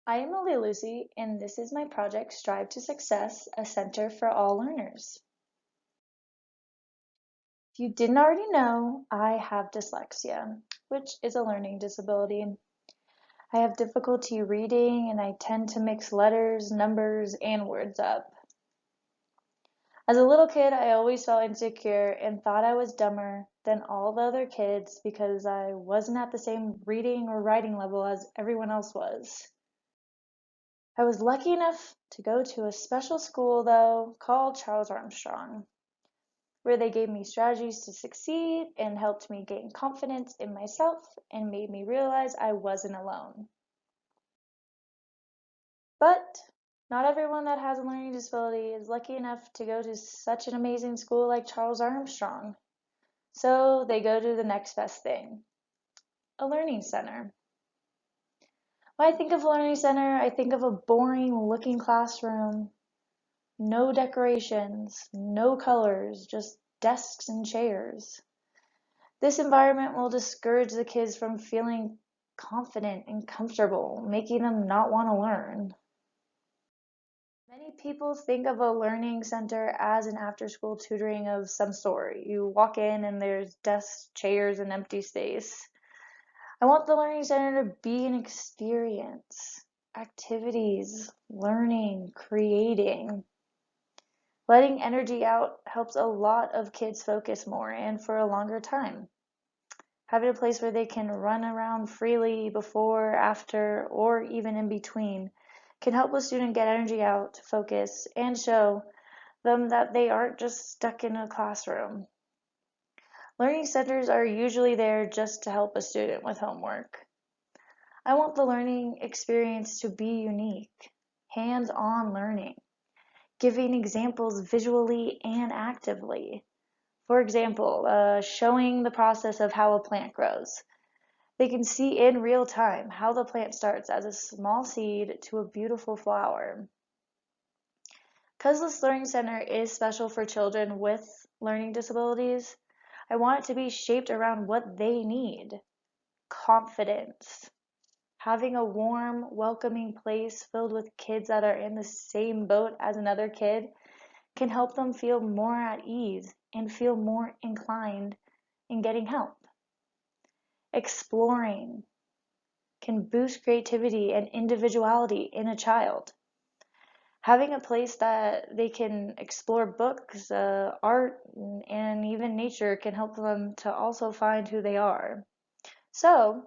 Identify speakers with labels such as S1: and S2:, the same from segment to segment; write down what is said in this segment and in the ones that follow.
S1: I am Lily Lucy, and this is my project Strive to Success, a center for all learners. If you didn't already know, I have dyslexia, which is a learning disability. I have difficulty reading and I tend to mix letters, numbers, and words up. As a little kid, I always felt insecure and thought I was dumber than all the other kids because I wasn't at the same reading or writing level as everyone else was. I was lucky enough to go to a special school, though, called Charles Armstrong, where they gave me strategies to succeed and helped me gain confidence in myself and made me realize I wasn't alone. But not everyone that has a learning disability is lucky enough to go to such an amazing school like Charles Armstrong. So they go to the next best thing, a learning center. When I think of a learning center, I think of a boring looking classroom. No decorations, no colors, just desks and chairs. This environment will discourage the kids from feeling confident and comfortable, making them not want to learn. Many people think of a learning center as an after-school tutoring of some sort. You walk in and there's desks, chairs, and empty space. I want the learning center to be an experience, activities, learning, creating. Letting energy out helps a lot of kids focus more and for a longer time. Having a place where they can run around freely before, after, or even in between can help a student get energy out, focus, and show them that they aren't just stuck in a classroom. Learning centers are usually there just to help a student with homework. I want the learning experience to be unique, hands-on learning, giving examples visually and actively. For example, showing the process of how a plant grows. They can see in real time how the plant starts as a small seed to a beautiful flower. Because this learning center is special for children with learning disabilities, I want it to be shaped around what they need. Confidence. Having a warm, welcoming place filled with kids that are in the same boat as another kid can help them feel more at ease and feel more inclined in getting help. Exploring can boost creativity and individuality in a child. Having a place that they can explore books, art, and even nature can help them to also find who they are. So,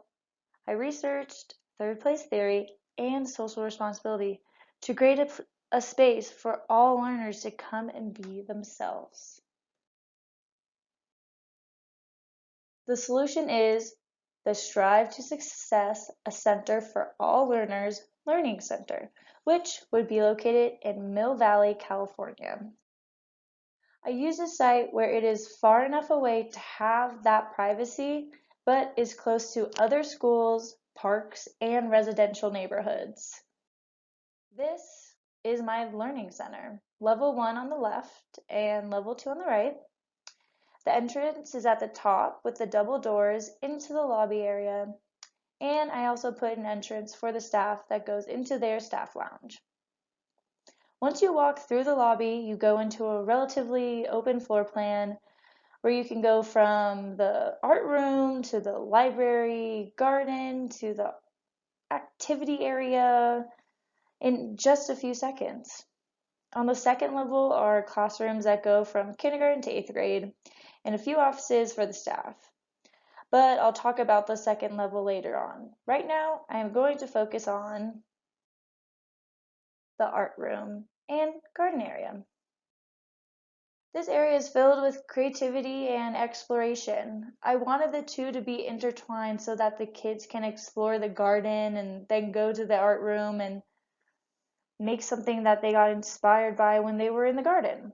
S1: I researched third place theory and social responsibility to create a space for all learners to come and be themselves. The solution is the Strive to Success, a Center for All Learners Learning Center, which would be located in Mill Valley, California. I use a site where it is far enough away to have that privacy, but is close to other schools, parks, and residential neighborhoods. This is my learning center, level 1 on the left and level 2 on the right. The entrance is at the top with the double doors into the lobby area, and I also put an entrance for the staff that goes into their staff lounge. Once you walk through the lobby, you go into a relatively open floor plan where you can go from the art room to the library, garden to the activity area in just a few seconds. On the second level are classrooms that go from kindergarten to 8th grade and a few offices for the staff. But I'll talk about the second level later on. Right now, I am going to focus on the art room and garden area. This area is filled with creativity and exploration. I wanted the two to be intertwined so that the kids can explore the garden and then go to the art room and make something that they got inspired by when they were in the garden.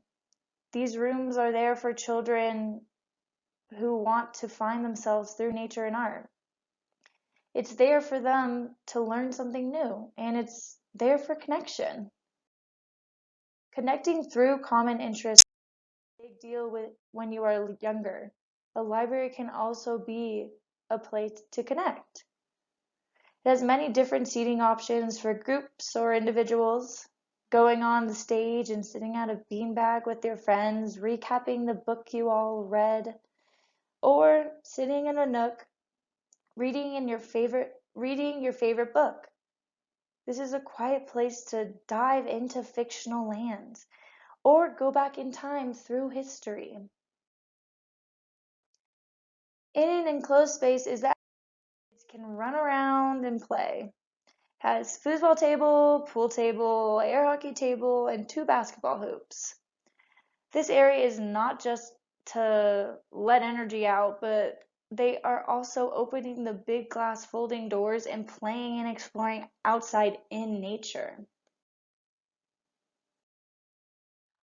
S1: These rooms are there for children who want to find themselves through nature and art. It's there for them to learn something new, and it's there for connection. Connecting through common interests is a big deal when you are younger. A library can also be a place to connect. It has many different seating options for groups or individuals. Going on the stage and sitting at a beanbag with your friends, recapping the book you all read, or sitting in a nook reading your favorite book. This is a quiet place to dive into fictional lands or go back in time through history. In an enclosed space is that kids can run around and play. Has foosball table, pool table, air hockey table, and 2 basketball hoops. This area is not just to let energy out, but they are also opening the big glass folding doors and playing and exploring outside in nature.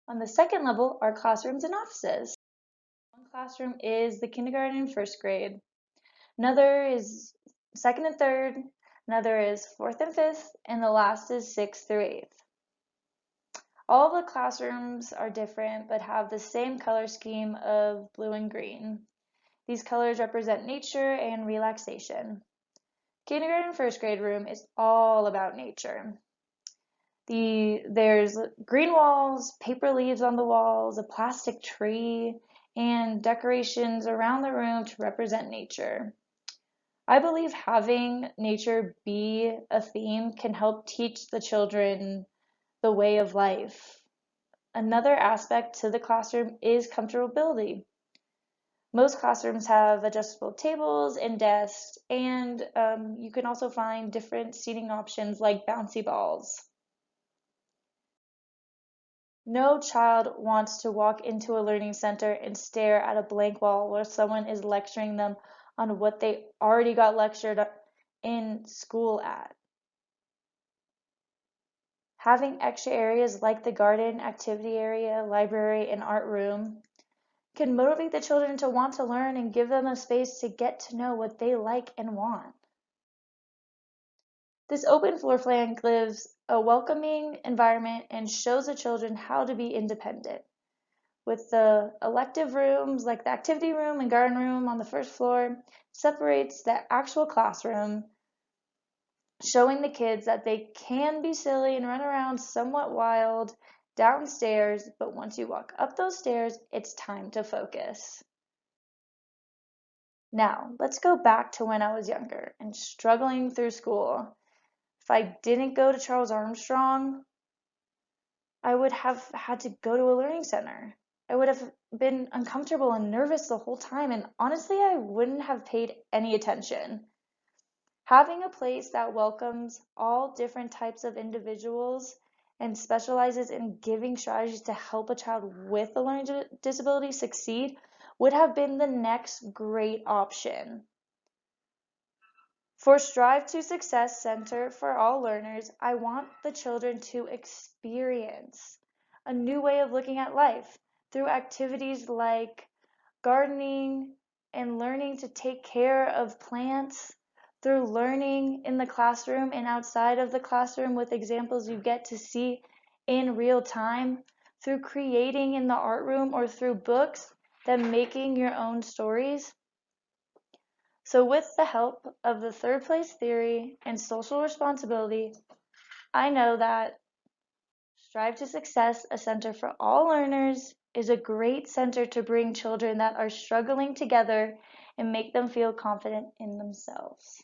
S1: On the second level are classrooms and offices. One classroom is the kindergarten and first grade. Another is second and third. Another is fourth and fifth. And the last is sixth through eighth. All of the classrooms are different but have the same color scheme of blue and green. These colors represent nature and relaxation. Kindergarten and first grade room is all about nature. There's green walls, paper leaves on the walls, a plastic tree, and decorations around the room to represent nature. I believe having nature be a theme can help teach the children the way of life. Another aspect to the classroom is comfortability. Most classrooms have adjustable tables and desks, and you can also find different seating options like bouncy balls. No child wants to walk into a learning center and stare at a blank wall where someone is lecturing them on what they already got lectured in school at. Having extra areas like the garden, activity area, library, and art room can motivate the children to want to learn and give them a space to get to know what they like and want. This open floor plan gives a welcoming environment and shows the children how to be independent. With the elective rooms like the activity room and garden room on the first floor, separates the actual classroom, showing the kids that they can be silly and run around somewhat wild downstairs, but once you walk up those stairs, it's time to focus. Now, let's go back to when I was younger and struggling through school. If I didn't go to Charles Armstrong, I would have had to go to a learning center. I would have been uncomfortable and nervous the whole time, and honestly, I wouldn't have paid any attention. Having a place that welcomes all different types of individuals and specializes in giving strategies to help a child with a learning disability succeed would have been the next great option. For Strive to Success Center for All Learners, I want the children to experience a new way of looking at life through activities like gardening and learning to take care of plants, through learning in the classroom and outside of the classroom with examples you get to see in real time, through creating in the art room or through books, then making your own stories. So with the help of the third place theory and social responsibility, I know that Strive to Success, a center for all learners, is a great center to bring children that are struggling together and make them feel confident in themselves.